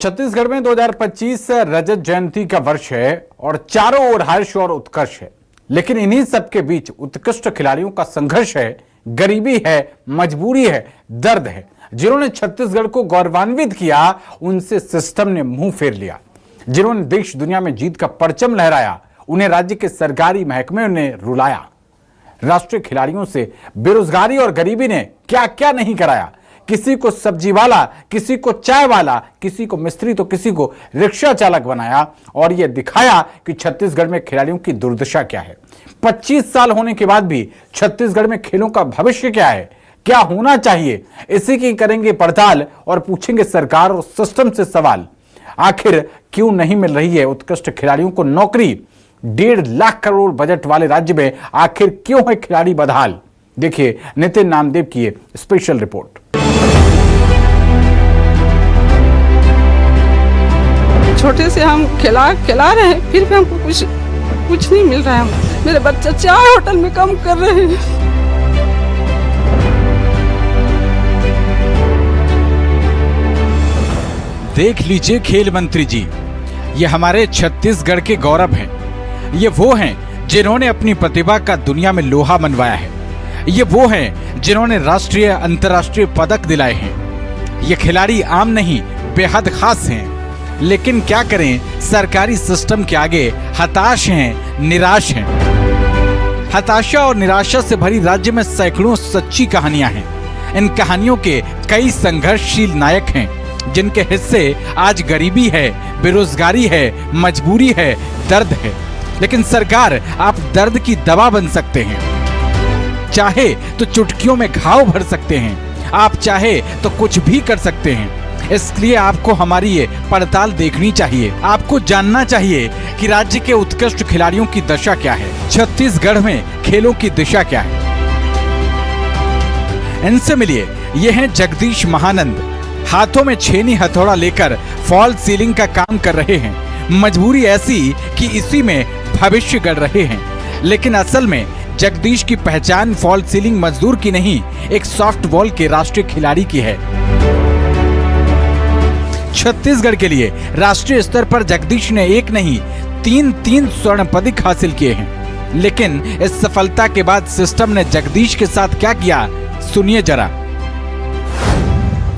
छत्तीसगढ़ में 2025 रजत जयंती का वर्ष है और चारों ओर हर्ष और उत्कर्ष है। लेकिन इन्हीं सबके बीच उत्कृष्ट खिलाड़ियों का संघर्ष है, गरीबी है, मजबूरी है, दर्द है। जिन्होंने छत्तीसगढ़ को गौरवान्वित किया, उनसे सिस्टम ने मुंह फेर लिया। जिन्होंने देश दुनिया में जीत का परचम लहराया, उन्हें राज्य के सरकारी महकमे ने रुलाया। राष्ट्रीय खिलाड़ियों से बेरोजगारी और गरीबी ने क्या क्या नहीं कराया। किसी को सब्जी वाला, किसी को चाय वाला, किसी को मिस्त्री तो किसी को रिक्शा चालक बनाया और यह दिखाया कि छत्तीसगढ़ में खिलाड़ियों की दुर्दशा क्या है। 25 साल होने के बाद भी छत्तीसगढ़ में खेलों का भविष्य क्या है, क्या होना चाहिए, इसी की करेंगे पड़ताल और पूछेंगे सरकार और सिस्टम से सवाल। आखिर क्यों नहीं मिल रही है उत्कृष्ट खिलाड़ियों को नौकरी? 1.5 लाख करोड़ बजट वाले राज्य में आखिर क्यों है खिलाड़ी बदहाल? देखिए नितिन नामदेव की ये स्पेशल रिपोर्ट। छोटे से हम खिला रहे हैं, फिर भी हमको कुछ नहीं मिल रहा है। मेरे बच्चे 4 होटल में काम कर रहे हैं। देख लीजिए खेल मंत्री जी, ये हमारे छत्तीसगढ़ के गौरव हैं। ये वो हैं जिन्होंने अपनी प्रतिभा का दुनिया में लोहा मनवाया है। ये वो हैं जिन्होंने राष्ट्रीय अंतर्राष्ट्रीय पदक दिलाए हैं। ये खिलाड़ी आम नहीं, बेहद खास हैं। लेकिन क्या करें, सरकारी सिस्टम के आगे हताश हैं, निराश हैं। हताशा और निराशा से भरी राज्य में सैकड़ों सच्ची कहानियां हैं। इन कहानियों के कई संघर्षशील नायक हैं, जिनके हिस्से आज गरीबी है, बेरोजगारी है, मजबूरी है, दर्द है। लेकिन सरकार, आप दर्द की दवा बन सकते हैं। चाहे तो चुटकियों में घाव भर सकते हैं, आप चाहे तो कुछ भी कर सकते हैं। इसलिए आपको हमारी ये पड़ताल देखनी चाहिए। आपको जानना चाहिए कि राज्य के उत्कृष्ट खिलाड़ियों की दशा क्या है, छत्तीसगढ़ में खेलों की दिशा क्या है। इनसे मिलिए, ये हैं जगदीश महानंद। हाथों में छेनी हथौड़ा लेकर फॉल सीलिंग का काम कर रहे हैं। मजबूरी ऐसी कि इसी में भविष्य गढ़ रहे हैं। लेकिन असल में जगदीश की पहचान फॉल सीलिंग मजदूर की नहीं, एक सॉफ्टबॉल के राष्ट्रीय खिलाड़ी की है। छत्तीसगढ़ के लिए राष्ट्रीय स्तर पर जगदीश ने एक नहीं, 3 स्वर्ण पदक हासिल किए हैं। लेकिन इस सफलता के बाद सिस्टम ने जगदीश के साथ क्या किया, सुनिए जरा।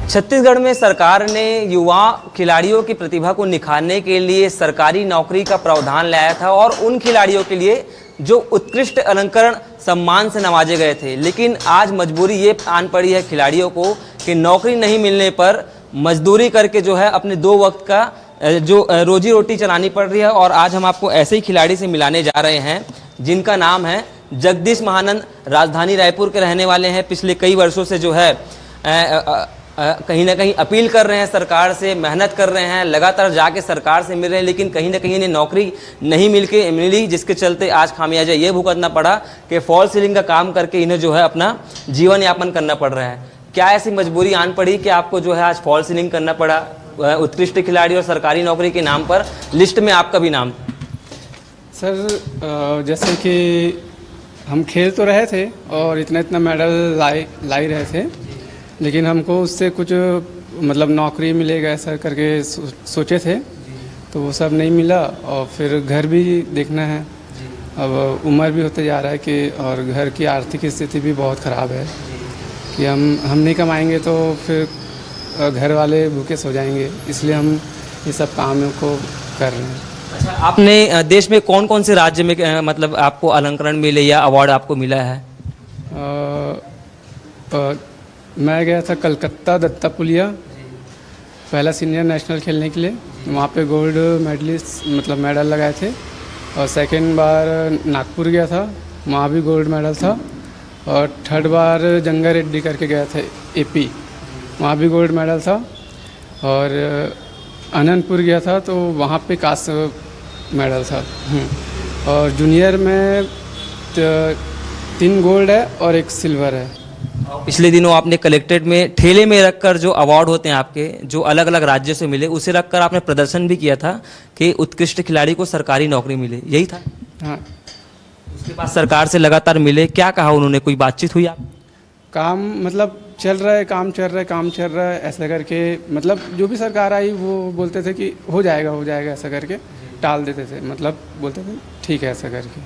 छत्तीसगढ़ में सरकार ने युवा खिलाड़ियों की प्रतिभा को निखारने के लिए सरकारी नौकरी का प्रावधान लाया था और उन खिलाड़ियों के लिए जो उत्कृष्ट अलंकरण सम्मान से नवाजे गए थे। लेकिन आज मजबूरी ये आन पड़ी है खिलाड़ियों को कि नौकरी नहीं मिलने पर मजदूरी करके जो है अपने 2 वक्त का जो रोजी रोटी चलानी पड़ रही है। और आज हम आपको ऐसे ही खिलाड़ी से मिलाने जा रहे हैं जिनका नाम है जगदीश महानंद। राजधानी रायपुर के रहने वाले हैं। पिछले कई वर्षों से जो है कहीं ना कहीं अपील कर रहे हैं सरकार से, मेहनत कर रहे हैं, लगातार जाके सरकार से मिल रहे हैं, लेकिन कहीं ना कहीं इन्हें नौकरी नहीं मिली, जिसके चलते आज खामियाजा ये भुगतना पड़ा कि फॉल सीलिंग का काम करके इन्हें जो है अपना जीवन यापन करना पड़ रहा है। क्या ऐसी मजबूरी आन पड़ी कि आपको जो है आज फॉल सीलिंग करना पड़ा? उत्कृष्ट खिलाड़ी और सरकारी नौकरी के नाम पर लिस्ट में आपका भी नाम। सर, जैसे कि हम खेल तो रहे थे और इतना मेडल ला रहे थे, लेकिन हमको उससे कुछ मतलब नौकरी मिलेगा ऐसा करके सोचे थे, तो वो सब नहीं मिला। और फिर घर भी देखना है, अब उम्र भी होते जा रहा है कि और घर की आर्थिक स्थिति भी बहुत ख़राब है कि हम नहीं कमाएंगे तो फिर घर वाले भूखे सो जाएंगे। इसलिए हम ये सब कामों को कर रहे हैं। अच्छा, आपने देश में कौन कौन से राज्य में मतलब आपको अलंकरण मिले या अवार्ड आपको मिला है? मैं गया था कलकत्ता दत्तापुलिया पहला सीनियर नेशनल खेलने के लिए। वहाँ पे गोल्ड मेडलिस्ट मतलब मेडल लगाए थे। और सेकेंड बार नागपुर गया था, वहाँ भी गोल्ड मेडल था। और थर्ड बार जंगा रेड्डी करके गया था एपी, वहाँ भी गोल्ड मेडल था। और अनंतपुर गया था तो वहाँ पे कांस्य मेडल था। और जूनियर में 3 गोल्ड है और 1 सिल्वर है। पिछले दिनों आपने कलेक्ट्रेट में ठेले में रखकर जो अवार्ड होते हैं आपके, जो अलग अलग राज्यों से मिले, उसे रखकर आपने प्रदर्शन भी किया था कि उत्कृष्ट खिलाड़ी को सरकारी नौकरी मिले, यही था? हाँ। उसके बाद सरकार से लगातार मिले, क्या कहा उन्होंने, कोई बातचीत हुई आप? काम मतलब चल रहा है, काम चल रहा है ऐसा करके, मतलब जो भी सरकार आई वो बोलते थे कि हो जाएगा ऐसा करके टाल देते थे, मतलब बोलते थे ठीक है ऐसा करके,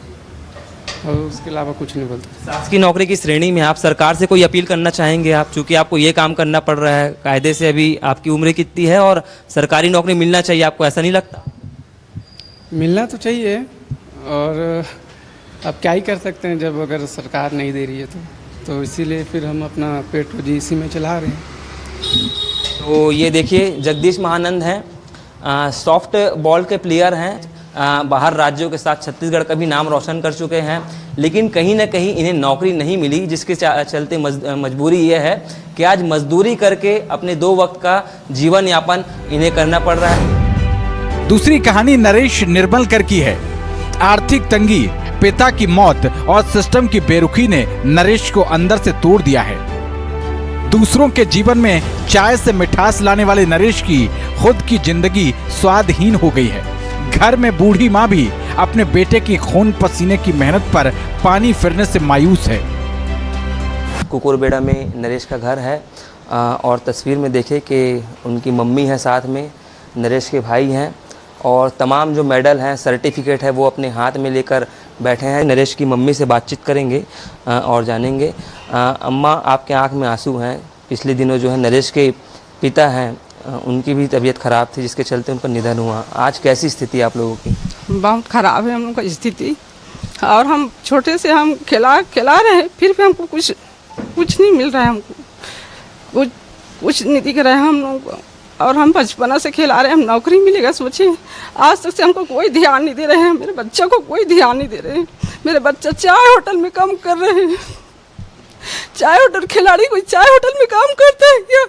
और उसके अलावा कुछ नहीं बोलते। शासकीय नौकरी की श्रेणी में आप सरकार से कोई अपील करना चाहेंगे आप, चूँकि आपको ये काम करना पड़ रहा है, कायदे से अभी आपकी उम्र कितनी है और सरकारी नौकरी मिलना चाहिए, आपको ऐसा नहीं लगता? मिलना तो चाहिए, और अब क्या ही कर सकते हैं जब अगर सरकार नहीं दे रही है तो इसीलिए फिर हम अपना पेट रोजी इसी में चला रहे हैं। तो ये देखिए जगदीश महानंद हैं, सॉफ्ट बॉल के प्लेयर हैं, बाहर राज्यों के साथ छत्तीसगढ़ का भी नाम रोशन कर चुके हैं, लेकिन कहीं ना कहीं इन्हें नौकरी नहीं मिली, जिसके चलते मजबूरी ये है कि आज मजदूरी करके अपने 2 वक्त का जीवन यापन इन्हें करना पड़ रहा है। दूसरी कहानी नरेश निर्मलकर की है। आर्थिक तंगी, पिता की मौत और सिस्टम की बेरुखी ने नरेश को अंदर से तोड़ दिया है। दूसरों के जीवन में चाय से मिठास लाने वाले नरेश की खुद की जिंदगी स्वादहीन हो गई है। घर में बूढ़ी माँ भी अपने बेटे की खून पसीने की मेहनत पर पानी फिरने से मायूस है। कुकुरबेड़ा में नरेश का घर है, और तस्वीर में देखें कि उनकी मम्मी है, साथ में नरेश के भाई हैं, और तमाम जो मेडल हैं, सर्टिफिकेट है, वो अपने हाथ में लेकर बैठे हैं। नरेश की मम्मी से बातचीत करेंगे और जानेंगे। अम्मा, आपके आंख में आंसू हैं। पिछले दिनों जो है नरेश के पिता हैं, उनकी भी तबीयत ख़राब थी, जिसके चलते उनका निधन हुआ। आज कैसी स्थिति है आप लोगों की? बहुत ख़राब है हम लोग का स्थिति, और हम छोटे से हम खिला रहे हैं, फिर भी हमको कुछ नहीं मिल रहा है, हमको कुछ नहीं दिख रहा है हम लोग को। और हम बचपना से खिला रहे हैं, हम नौकरी मिलेगा सोचिए, आज तक से हमको कोई ध्यान नहीं दे रहे हैं, मेरे बच्चों को कोई ध्यान नहीं दे रहे हैं। मेरे बच्चे चाय होटल में काम कर रहे हैं, चाय होटल खिलाड़ी कोई चाय होटल में काम करता है क्या?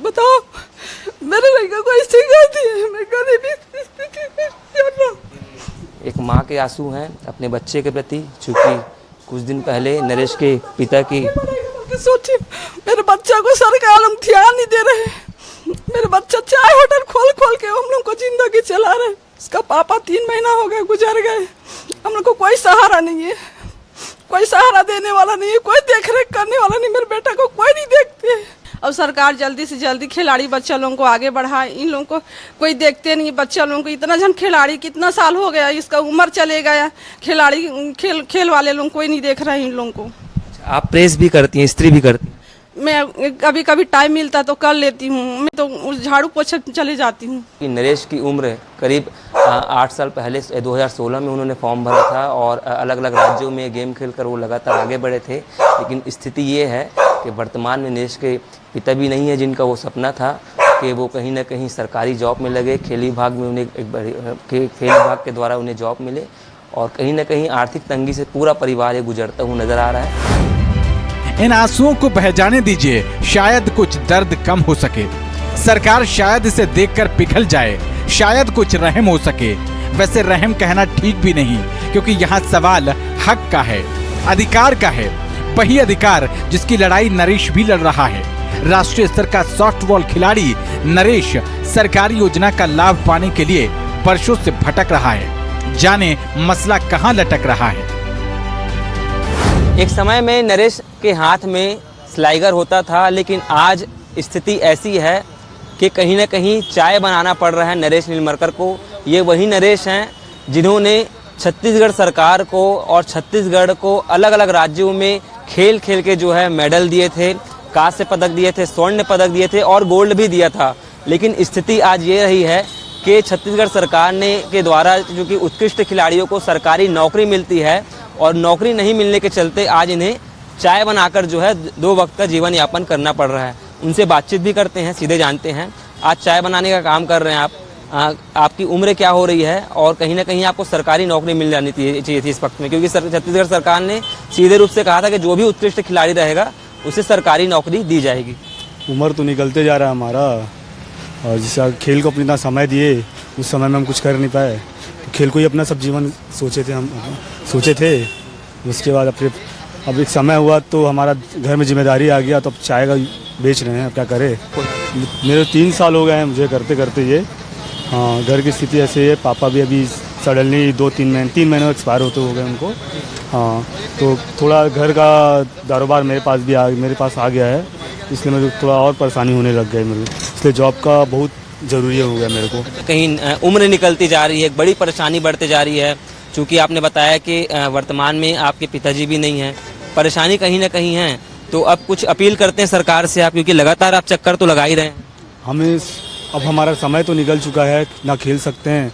बताओ, मेरे लड़का को ऐसे करती है, मैं गरीबी स्थिति में चल रहा। एक माँ के आंसू हैं अपने बच्चे के प्रति, चूँकि कुछ दिन पहले नरेश के पिता की सोचिए, मेरे बच्चा को सरकार हम ध्यान नहीं दे रहे हैं। मेरे बच्चा चाय होटल खोल के हम लोग को जिंदगी चला रहे हैं। इसका पापा 3 महीना हो गया गुजर गए, हम लोग को कोई सहारा नहीं है, कोई सहारा देने वाला नहीं है, कोई देख रेख करने वाला नहीं। मेरे बेटा को कोई नहीं देखते। अब सरकार जल्दी से जल्दी खिलाड़ी बच्चा लोगों को आगे बढ़ाए, इन लोगों को कोई देखते नहीं। बच्चा लोगों को इतना जन खिलाड़ी कितना साल हो गया, इसका उम्र चले गया, खिलाड़ी खेल वाले लोग कोई नहीं देख रहे हैं इन लोगों को। आप प्रेस भी करती हैं, स्त्री भी करती हैं? मैं कभी कभी टाइम मिलता तो कर लेती हूँ, मैं तो झाड़ू पोछा चले जाती हूँ। नरेश की उम्र करीब 8 साल पहले 2016 में उन्होंने फॉर्म भरा था, और अलग अलग राज्यों में गेम खेलकर वो लगातार आगे बढ़े थे। लेकिन स्थिति ये है कि वर्तमान में नरेश के पिता भी नहीं है, जिनका वो सपना था कि वो कहीं ना कहीं सरकारी जॉब में लगे, खेल विभाग में उन्हें खेल विभाग के द्वारा उन्हें जॉब मिले, और कहीं ना कहीं आर्थिक तंगी से पूरा परिवार ये गुजरता हुआ नजर आ रहा है। इन आंसुओं को बह जाने दीजिए, शायद कुछ दर्द कम हो सके। सरकार शायद इसे देखकर पिघल जाए, शायद कुछ रहम हो सके। वैसे रहम कहना ठीक भी नहीं, क्योंकि यहाँ सवाल हक का है, अधिकार का है। वही अधिकार जिसकी लड़ाई नरेश भी लड़ रहा है। राष्ट्रीय स्तर का सॉफ्टबॉल खिलाड़ी नरेश सरकारी योजना का लाभ पाने के लिए वर्षों से भटक रहा है। जाने मसला कहाँ लटक रहा है। एक समय में नरेश के हाथ में स्लाइगर होता था, लेकिन आज स्थिति ऐसी है कि कहीं ना कहीं चाय बनाना पड़ रहा है नरेश निर्मलकर को। ये वही नरेश हैं जिन्होंने छत्तीसगढ़ सरकार को और छत्तीसगढ़ को अलग अलग राज्यों में खेल के जो है मेडल दिए थे, कांस्य पदक दिए थे, स्वर्ण पदक दिए थे और गोल्ड भी दिया था। लेकिन स्थिति आज ये रही है कि छत्तीसगढ़ सरकार ने के द्वारा जो कि उत्कृष्ट खिलाड़ियों को सरकारी नौकरी मिलती है, और नौकरी नहीं मिलने के चलते आज इन्हें चाय बनाकर जो है 2 वक्त का जीवन यापन करना पड़ रहा है। उनसे बातचीत भी करते हैं, सीधे जानते हैं। आज चाय बनाने का काम कर रहे हैं आप, आपकी उम्र क्या हो रही है, और कहीं ना कहीं आपको सरकारी नौकरी मिल जानी चाहिए थी इस वक्त में, क्योंकि छत्तीसगढ़ सरकार ने सीधे रूप से कहा था कि जो भी उत्कृष्ट खिलाड़ी रहेगा उसे सरकारी नौकरी दी जाएगी। उम्र तो निकलते जा रहा है हमारा, और जिस खेल को अपना समय दिए उस समय में हम कुछ कर नहीं पाए। तो खेल को ही अपना सब जीवन सोचे थे। उसके बाद अब एक समय हुआ तो हमारा घर में जिम्मेदारी आ गया, तो अब चाय का बेच रहे हैं। अब क्या करें, मेरे 3 साल हो गए हैं मुझे करते करते ये। हाँ, घर की स्थिति ऐसे है। पापा भी अभी सडनली 3 महीने एक्सपायर होते हो गए उनको। हाँ, तो थोड़ा घर का कारोबार मेरे पास आ गया है, इसलिए मुझे थोड़ा और परेशानी होने लग गई मेरे, इसलिए जॉब का बहुत ज़रूरी हो गया मेरे को। कहीं उम्र निकलती जा रही है, एक बड़ी परेशानी बढ़ते जा रही है, चूँकि आपने बताया कि वर्तमान में आपके पिताजी भी नहीं हैं, परेशानी कहीं ना कहीं है। तो अब कुछ अपील करते हैं सरकार से आप, क्योंकि लगातार आप चक्कर तो लगा ही रहे हैं। अब हमारा समय तो निकल चुका है, ना खेल सकते हैं,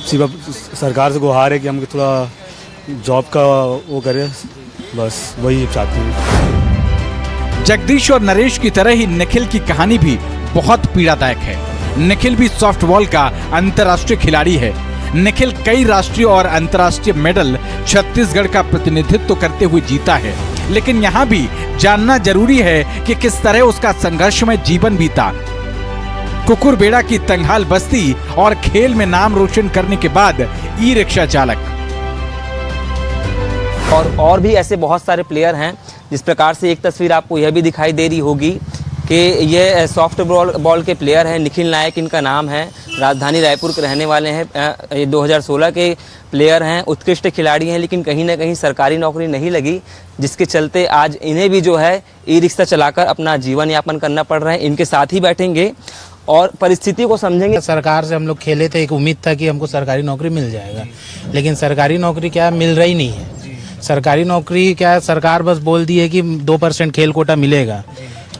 सिर्फ सरकार से गुहार है कि हम थोड़ा जॉब का वो करें, बस वही चाहते हैं। जगदीश और नरेश की तरह ही निखिल की कहानी भी बहुत पीड़ादायक है। निखिल भी सॉफ्टबॉल का अंतर्राष्ट्रीय खिलाड़ी है। निखिल कई राष्ट्रीय और अंतर्राष्ट्रीय मेडल छत्तीसगढ़ का प्रतिनिधित्व करते हुए जीता है, लेकिन यहाँ भी जानना जरूरी है कि किस तरह उसका संघर्षमय जीवन बीता। कुकुरबेड़ा की तंगहाल बस्ती और खेल में नाम रोशन करने के बाद ई रिक्शा चालक। और भी ऐसे बहुत सारे प्लेयर हैं। जिस प्रकार से एक तस्वीर आपको यह भी दिखाई दे रही होगी कि ये सॉफ्ट बॉल के प्लेयर हैं, निखिल नायक इनका नाम है, राजधानी रायपुर के रहने वाले हैं। ये 2016 के प्लेयर हैं, उत्कृष्ट खिलाड़ी हैं, लेकिन कहीं ना कहीं सरकारी नौकरी नहीं लगी, जिसके चलते आज इन्हें भी जो है ई रिक्शा चलाकर अपना जीवन यापन करना पड़ रहा है। इनके साथ ही बैठेंगे और परिस्थिति को समझेंगे। सरकार से हम लोग खेले थे, एक उम्मीद था कि हमको सरकारी नौकरी मिल जाएगा, लेकिन सरकारी नौकरी क्या मिल रही नहीं है। सरकारी नौकरी क्या है, सरकार बस बोल दी है कि 2% खेल कोटा मिलेगा,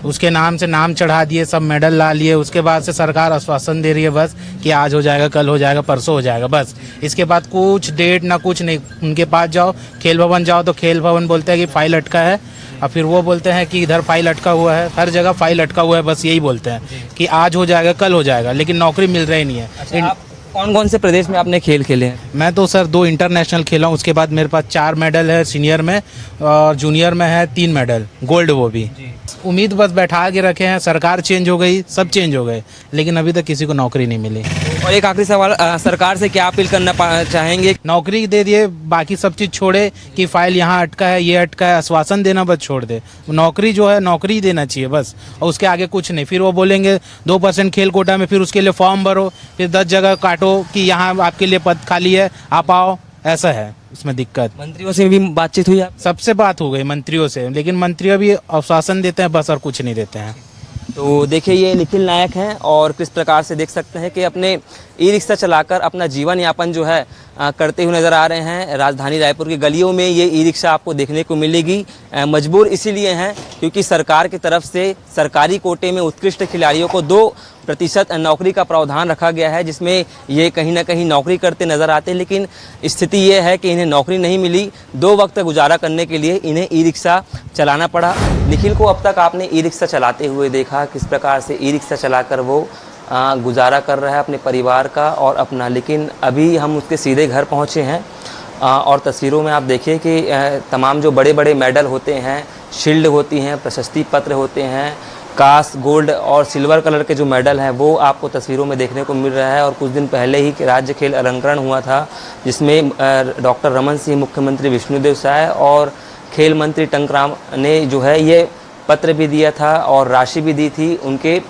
उसके नाम से नाम चढ़ा दिए, सब मेडल ला लिए, उसके बाद से सरकार आश्वासन दे रही है बस कि आज हो जाएगा, कल हो जाएगा, परसों हो जाएगा, बस। इसके बाद कुछ डेट ना कुछ नहीं। उनके पास जाओ, खेल भवन जाओ तो खेल भवन बोलते हैं कि फाइल अटका है, और फिर वो बोलते हैं कि इधर फाइल अटका हुआ है, हर जगह फाइल अटका हुआ है, बस यही बोलते हैं कि आज हो जाएगा, कल हो जाएगा, लेकिन नौकरी मिल रही नहीं है। अच्छा, कौन कौन से प्रदेश में आपने खेल खेले हैं? मैं तो सर 2 इंटरनेशनल खेला हूँ, उसके बाद मेरे पास 4 मेडल है सीनियर में, और जूनियर में है 3 मेडल, गोल्ड वो भी। उम्मीद बस बैठा के रखे हैं, सरकार चेंज हो गई, सब चेंज हो गए, लेकिन अभी तक किसी को नौकरी नहीं मिली। और एक आखिरी सवाल, सरकार से क्या अपील करना चाहेंगे? नौकरी दे दिए, बाकी सब चीज़ छोड़े कि फाइल यहाँ अटका है, ये अटका है, आश्वासन देना बस छोड़ दे। नौकरी जो है नौकरी देना चाहिए बस, और उसके आगे कुछ नहीं। फिर वो बोलेंगे 2% खेल कोटा में, फिर उसके लिए फॉर्म भरो, फिर 10 जगह काटो कि यहाँ आपके लिए पद खाली है, आप आओ, ऐसा है इसमें दिक्कत। मंत्रियों से भी बातचीत हुई आप? सबसे बात हो गई मंत्रियों से, लेकिन मंत्री भी आश्वासन देते हैं बस, और कुछ नहीं देते हैं। तो देखिए, ये निखिल नायक हैं और किस प्रकार से देख सकते हैं कि अपने ई रिक्शा चलाकर अपना जीवन यापन जो है करते हुए नज़र आ रहे हैं। राजधानी रायपुर की गलियों में ये ई रिक्शा आपको देखने को मिलेगी। मजबूर इसीलिए हैं क्योंकि सरकार की तरफ से सरकारी कोटे में उत्कृष्ट खिलाड़ियों को 2% नौकरी का प्रावधान रखा गया है, जिसमें ये कहीं ना कहीं नौकरी करते नज़र आते हैं। लेकिन स्थिति ये है कि इन्हें नौकरी नहीं मिली, 2 वक्त गुजारा करने के लिए इन्हें ई रिक्शा चलाना पड़ा। निखिल को अब तक आपने ई रिक्शा चलाते हुए देखा, किस प्रकार से ई रिक्शा चलाकर वो गुजारा कर रहा है अपने परिवार का और अपना। लेकिन अभी हम उसके सीधे घर पहुंचे हैं और तस्वीरों में आप देखिए कि तमाम जो बड़े बड़े मेडल होते हैं, शील्ड होती हैं, प्रशस्ति पत्र होते हैं, कांस, गोल्ड और सिल्वर कलर के जो मेडल हैं वो आपको तस्वीरों में देखने को मिल रहा है। और कुछ दिन पहले ही राज्य खेल अलंकरण हुआ था, जिसमें डॉक्टर रमन सिंह, मुख्यमंत्री विष्णुदेव साय और खेल मंत्री टंकराम ने जो है ये पत्र भी दिया था और राशि भी दी थी उनके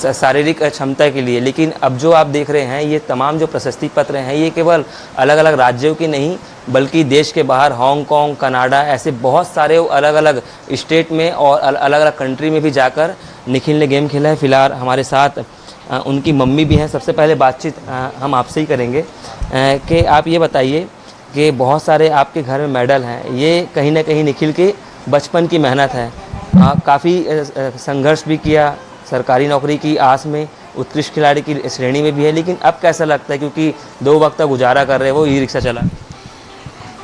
शारीरिक क्षमता के लिए। लेकिन अब जो आप देख रहे हैं ये तमाम जो प्रशस्ति पत्र हैं, ये केवल अलग अलग राज्यों के नहीं बल्कि देश के बाहर हांगकांग, कनाडा, ऐसे बहुत सारे अलग अलग स्टेट में और अलग अलग कंट्री में भी जाकर निखिल ने गेम खेला है। फिलहाल हमारे साथ उनकी मम्मी भी हैं। सबसे पहले बातचीत हम आपसे ही करेंगे कि आप ये बताइए कि बहुत सारे आपके घर में मेडल हैं, ये कहीं ना कहीं निखिल के बचपन की मेहनत है। काफ़ी संघर्ष भी किया सरकारी नौकरी की आस में, उत्कृष्ट खिलाड़ी की श्रेणी में भी है, लेकिन अब कैसा लगता है क्योंकि 2 वक्त का गुजारा कर रहे हैं, वो ई रिक्शा चला?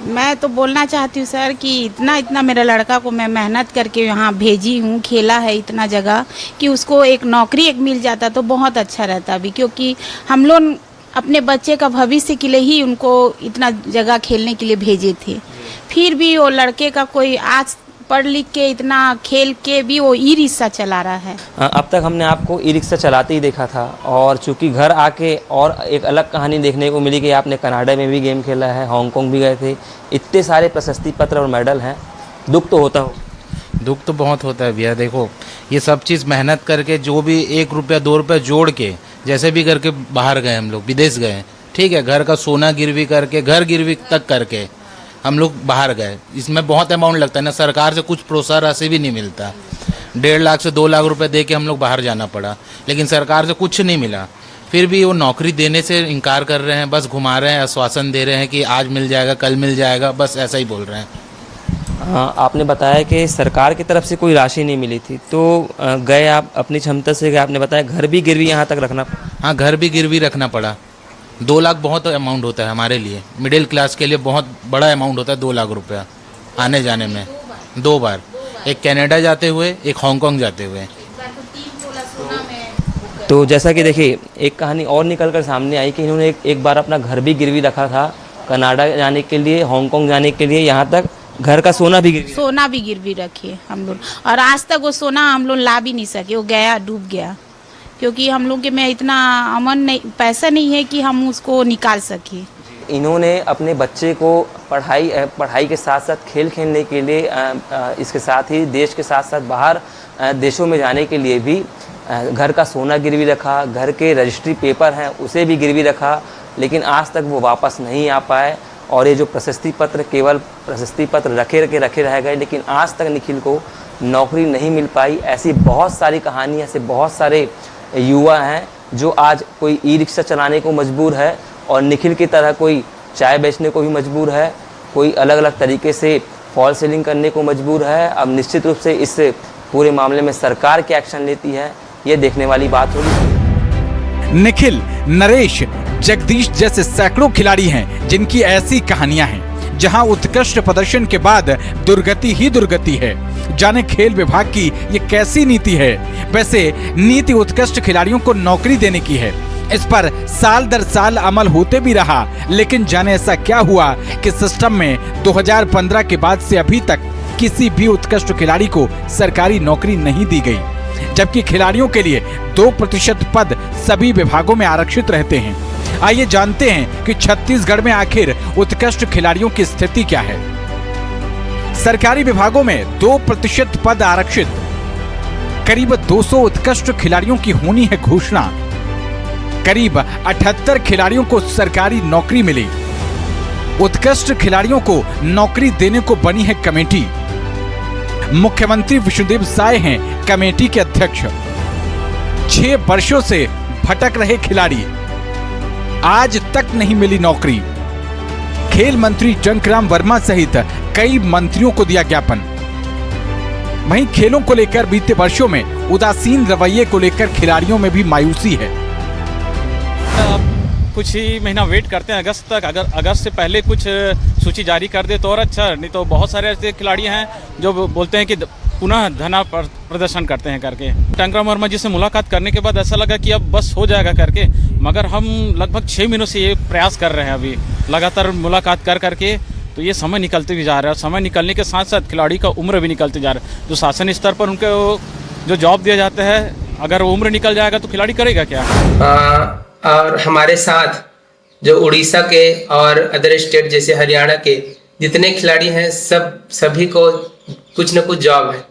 मैं तो बोलना चाहती हूँ सर कि इतना मेरा लड़का को मैं मेहनत करके यहाँ भेजी हूँ, खेला है इतना जगह, कि उसको एक नौकरी एक मिल जाता तो बहुत अच्छा रहता अभी, क्योंकि हम लोग अपने बच्चे का भविष्य के लिए ही उनको इतना जगह खेलने के लिए भेजे थे। फिर भी वो लड़के का कोई आज पढ़ लिख के इतना खेल के भी वो ई रिक्शा चला रहा है। अब तक हमने आपको ई रिक्शा चलाते ही देखा था और चूंकि घर आके और एक अलग कहानी देखने को मिली कि आपने कनाडा में भी गेम खेला है, हांगकांग भी गए थे, इतने सारे प्रशस्ति पत्र और मेडल हैं, दुख तो होता हो? दुख तो बहुत होता है भैया। देखो, ये सब चीज़ मेहनत करके जो भी 1 रुपया 2 रुपया जोड़ के जैसे भी करके बाहर गए, हम लोग विदेश गए, ठीक है, घर का सोना गिरवी करके, घर गिरवी तक करके हम लोग बाहर गए। इसमें बहुत अमाउंट लगता है ना, सरकार से कुछ प्रोत्साहन राशि भी नहीं मिलता। 1.5 लाख से 2 लाख रुपए दे के हम लोग बाहर जाना पड़ा, लेकिन सरकार से कुछ नहीं मिला। फिर भी वो नौकरी देने से इनकार कर रहे हैं, बस घुमा रहे हैं, आश्वासन दे रहे हैं कि आज मिल जाएगा, कल मिल जाएगा, बस ऐसा ही बोल रहे हैं। आपने बताया कि सरकार की तरफ से कोई राशि नहीं मिली थी, तो गए आप अपनी क्षमता से गए, आपने बताया घर भी गिरवी यहाँ तक रखना। हाँ, घर भी गिरवी रखना पड़ा। 2 लाख बहुत अमाउंट होता है हमारे लिए, मिडिल क्लास के लिए बहुत बड़ा अमाउंट होता है 2 लाख रुपया आने जाने में। 2 बार, एक कनाडा जाते हुए, एक हांगकांग जाते हुए। तो जैसा कि देखिए, एक कहानी और निकल कर सामने आई कि इन्होंने एक बार अपना घर भी गिरवी रखा था, कनाडा जाने के लिए, हांगकांग जाने के लिए, यहाँ तक घर का सोना भी गिरवी रखे हम लोग, और आज तक वो सोना हम लोग ला भी नहीं सके, वो गया, डूब गया, क्योंकि हम लोग के में इतना अमन नहीं, पैसा नहीं है कि हम उसको निकाल सके। इन्होंने अपने बच्चे को पढ़ाई के साथ साथ खेल खेलने के लिए, इसके साथ ही देश के साथ साथ बाहर देशों में जाने के लिए भी घर का सोना गिरवी रखा, घर के रजिस्ट्री पेपर हैं उसे भी गिरवी रखा, लेकिन आज तक वो वापस नहीं आ पाए। और ये जो प्रशस्ति पत्र, केवल प्रशस्ति पत्र रखे रह गए, लेकिन आज तक निखिल को नौकरी नहीं मिल पाई। ऐसी बहुत सारी कहानियाँ, ऐसे बहुत सारे युवा हैं जो आज कोई ई रिक्शा चलाने को मजबूर है, और निखिल की तरह कोई चाय बेचने को भी मजबूर है, कोई अलग अलग तरीके से फॉल सेलिंग करने को मजबूर है। अब निश्चित रूप से इस पूरे मामले में सरकार क्या एक्शन लेती है, ये देखने वाली बात होगी। निखिल, नरेश, जगदीश जैसे सैकड़ों खिलाड़ी हैं जिनकी ऐसी कहानियां हैं, जहां उत्कृष्ट प्रदर्शन के बाद दुर्गति ही दुर्गति है। जाने खेल विभाग की ये कैसी नीति है? वैसे नीति उत्कृष्ट खिलाड़ियों को नौकरी देने की है, इस पर साल दर साल अमल होते भी रहा, लेकिन जाने ऐसा क्या हुआ कि सिस्टम में 2015 के बाद से अभी तक किसी भी उत्कृष्ट खिलाड़ी को सरकारी नौकरी नहीं दी गई, जबकि खिलाड़ियों के लिए 2% पद सभी विभागों में आरक्षित रहते हैं। आइए जानते हैं कि छत्तीसगढ़ में आखिर उत्कृष्ट खिलाड़ियों की स्थिति क्या है। सरकारी विभागों में 2% पद आरक्षित, करीब 200 उत्कृष्ट खिलाड़ियों की होनी है घोषणा। करीब 78 खिलाड़ियों को सरकारी नौकरी मिली। उत्कृष्ट खिलाड़ियों को नौकरी देने को बनी है कमेटी। मुख्यमंत्री विष्णुदेव साय हैं कमेटी के अध्यक्ष। 6 वर्षों से भटक रहे खिलाड़ी, आज तक नहीं मिली नौकरी। खेल मंत्री जंकराम वर्मा सहित कई मंत्रियों को दिया ज्ञापन। वहीं खेलों को लेकर बीते वर्षों में उदासीन रवैये को लेकर खिलाड़ियों में भी मायूसी है। कुछ ही महीना वेट करते हैं अगस्त तक, अगर अगस्त से पहले कुछ सूची जारी कर दे तो और अच्छा, नहीं तो बहुत सारे ऐसे खिलाड़ी हैं जो बोलते हैं कि पुनः धरना प्रदर्शन करते हैं करके। जंकराम वर्मा जी से मुलाकात करने के बाद ऐसा लगा कि अब बस हो जाएगा करके, मगर हम लगभग 6 महीनों से ये प्रयास कर रहे हैं अभी लगातार मुलाकात करके, तो ये समय निकलते भी जा रहा है। समय निकलने के साथ साथ खिलाड़ी का उम्र भी निकलते जा रहा है। जो शासन स्तर पर उनके जो जॉब दिया जाता है, अगर उम्र निकल जाएगा तो खिलाड़ी करेगा क्या? और हमारे साथ जो उड़ीसा के और अदर स्टेट जैसे हरियाणा के जितने खिलाड़ी हैं, सभी को कुछ न कुछ जॉब है,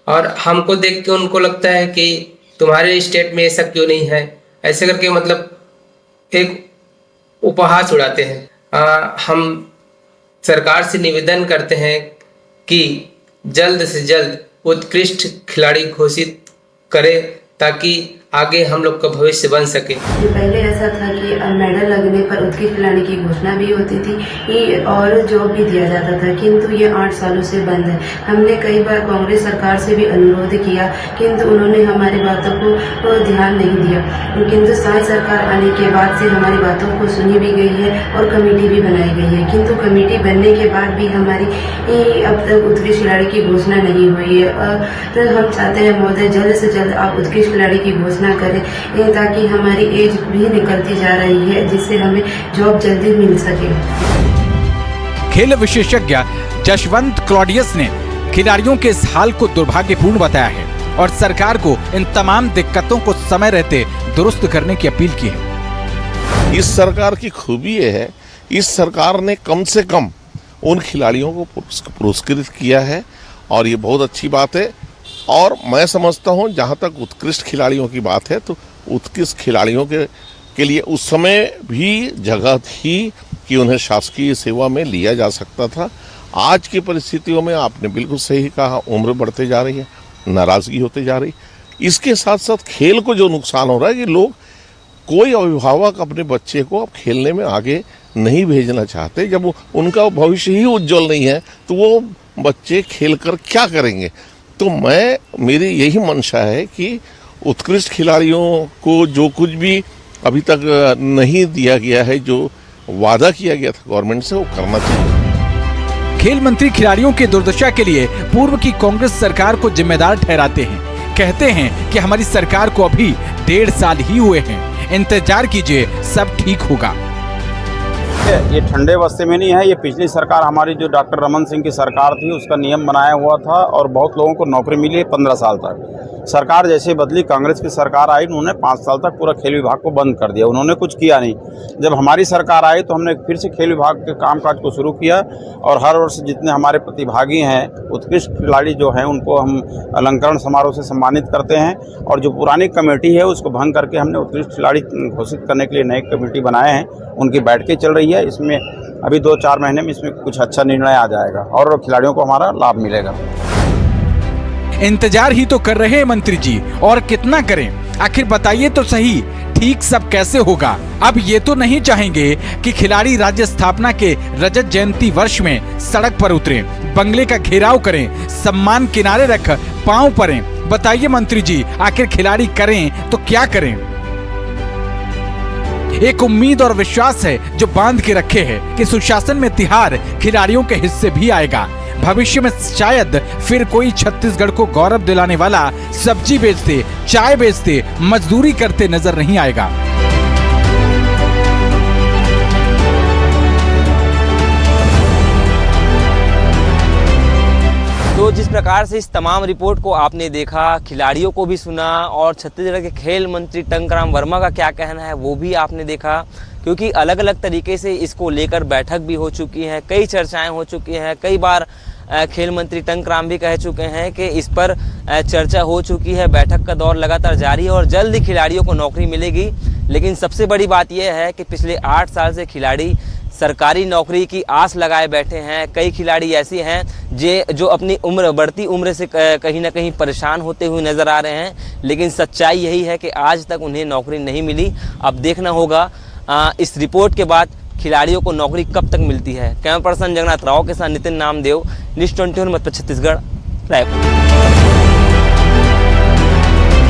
और हमको देख के उनको लगता है कि तुम्हारे स्टेट में ऐसा क्यों नहीं है, ऐसे करके मतलब एक उपहास उड़ाते हैं। हम सरकार से निवेदन करते हैं कि जल्द से जल्द उत्कृष्ट खिलाड़ी घोषित करे, ताकि आगे हम लोग का भविष्य बन सके। पहले ऐसा था कि मेडल लगने पर उत्कृष्ट खिलाड़ी की घोषणा भी होती थी और जॉब भी दिया जाता था, किंतु ये 8 सालों से बंद है। हमने कई बार कांग्रेस सरकार से भी अनुरोध किया, किंतु उन्होंने हमारी बातों को ध्यान नहीं दिया। किंतु साई सरकार आने के बाद से हमारी बातों को सुनी भी गई है और कमेटी भी बनाई गई है, किंतु कमेटी बनने के बाद भी हमारी अब तक उत्कृष्ट खिलाड़ी की घोषणा नहीं हुई है। तो हम चाहते हैं महोदय, जल्द से जल्द आप उत्कृष्ट खिलाड़ी की घोषणा करें, ताकि हमारी एज भी निकलती जा रही है, जिससे हमें जॉब जल्दी मिल सके। खेल विशेषज्ञ जशवंत क्लॉडियस ने खिलाड़ियों के इस हाल को दुर्भाग्यपूर्ण बताया है और सरकार को इन तमाम दिक्कतों को समय रहते दुरुस्त करने की अपील की है। इस सरकार की खूबी ये है, इस सरकार ने कम से कम उन खिलाड़ियों को पुरस्कृत किया है, और ये बहुत अच्छी बात है। और मैं समझता हूँ जहाँ तक उत्कृष्ट खिलाड़ियों की बात है, तो उत्कृष्ट खिलाड़ियों के के लिए उस समय भी जगह थी कि उन्हें शासकीय सेवा में लिया जा सकता था। आज की परिस्थितियों में आपने बिल्कुल सही कहा, उम्र बढ़ते जा रही है, नाराज़गी होते जा रही। इसके साथ साथ खेल को जो नुकसान हो रहा है कि लोग, कोई अभिभावक अपने बच्चे को अब खेलने में आगे नहीं भेजना चाहते। जब उनका भविष्य ही उज्जवल नहीं है तो वो बच्चे खेलकर क्या करेंगे। तो मेरी यही मंशा है कि उत्कृष्ट खिलाड़ियों को जो कुछ भी अभी तक नहीं दिया गया है, जो वादा किया गया था गवर्नमेंट से, वो करना चाहिए। खेल मंत्री खिलाड़ियों की दुर्दशा के लिए पूर्व की कांग्रेस सरकार को जिम्मेदार ठहराते हैं। कहते हैं कि हमारी सरकार को अभी 1.5 साल ही हुए हैं, इंतजार कीजिए, सब ठीक होगा। ये ठंडे बस्ते में नहीं है, ये पिछली सरकार हमारी जो डॉक्टर रमन सिंह की सरकार थी उसका नियम बनाया हुआ था और बहुत लोगों को नौकरी मिली है 15 साल तक। सरकार जैसे बदली, कांग्रेस की सरकार आई, उन्होंने 5 साल तक पूरा खेल विभाग को बंद कर दिया, उन्होंने कुछ किया नहीं। जब हमारी सरकार आई तो हमने फिर से खेल विभाग के कामकाज को शुरू किया और हर वर्ष जितने हमारे प्रतिभागी हैं, उत्कृष्ट खिलाड़ी जो हैं, उनको हम अलंकरण समारोह से सम्मानित करते हैं। और जो पुरानी कमेटी है उसको भंग करके हमने उत्कृष्ट खिलाड़ी घोषित करने के लिए नई कमेटी बनाए हैं, उनकी बैठकें चल रही है। इसमें अभी 2-4 महीने में इसमें कुछ अच्छा निर्णय आ जाएगा और खिलाड़ियों को हमारा लाभ मिलेगा। इंतजार ही तो कर रहे हैं मंत्री जी, और कितना करें? आखिर बताइए तो सही, ठीक सब कैसे होगा? अब ये तो नहीं चाहेंगे कि खिलाड़ी राज्य स्थापना के रजत जयंती वर्ष में सड़क पर उतरे, बंगले का घेराव करें, सम्मान किनारे रख पांव पड़ें। बताइए मंत्री जी, आखिर खिलाड़ी करें तो क्या करें? एक उम्मीद और विश्वास है जो बांध के रखे है कि सुशासन में तिहार खिलाड़ियों के हिस्से भी आएगा। भविष्य में शायद फिर कोई छत्तीसगढ़ को गौरव दिलाने वाला सब्जी बेचते, चाय बेचते, मजदूरी करते नजर नहीं आएगा। तो जिस प्रकार से इस तमाम रिपोर्ट को आपने देखा, खिलाड़ियों को भी सुना और छत्तीसगढ़ के खेल मंत्री टंकराम वर्मा का क्या कहना है वो भी आपने देखा, क्योंकि अलग अलग तरीके से इसको लेकर बैठक भी हो चुकी है, कई चर्चाएं हो चुकी हैं। कई बार खेल मंत्री टंकराम भी कह चुके हैं कि इस पर चर्चा हो चुकी है, बैठक का दौर लगातार जारी है और जल्द ही खिलाड़ियों को नौकरी मिलेगी। लेकिन सबसे बड़ी बात यह है कि पिछले 8 साल से खिलाड़ी सरकारी नौकरी की आस लगाए बैठे हैं। कई खिलाड़ी ऐसे हैं जो अपनी बढ़ती उम्र से कहीं ना कहीं परेशान होते हुए नज़र आ रहे हैं, लेकिन सच्चाई यही है कि आज तक उन्हें नौकरी नहीं मिली। अब देखना होगा इस रिपोर्ट के बाद खिलाड़ियों को नौकरी कब तक मिलती है। कैमरा पर्सन जगन्नाथ राव के साथ नितिन नामदेव, न्यूज़ 21 छत्तीसगढ़, रायपुर।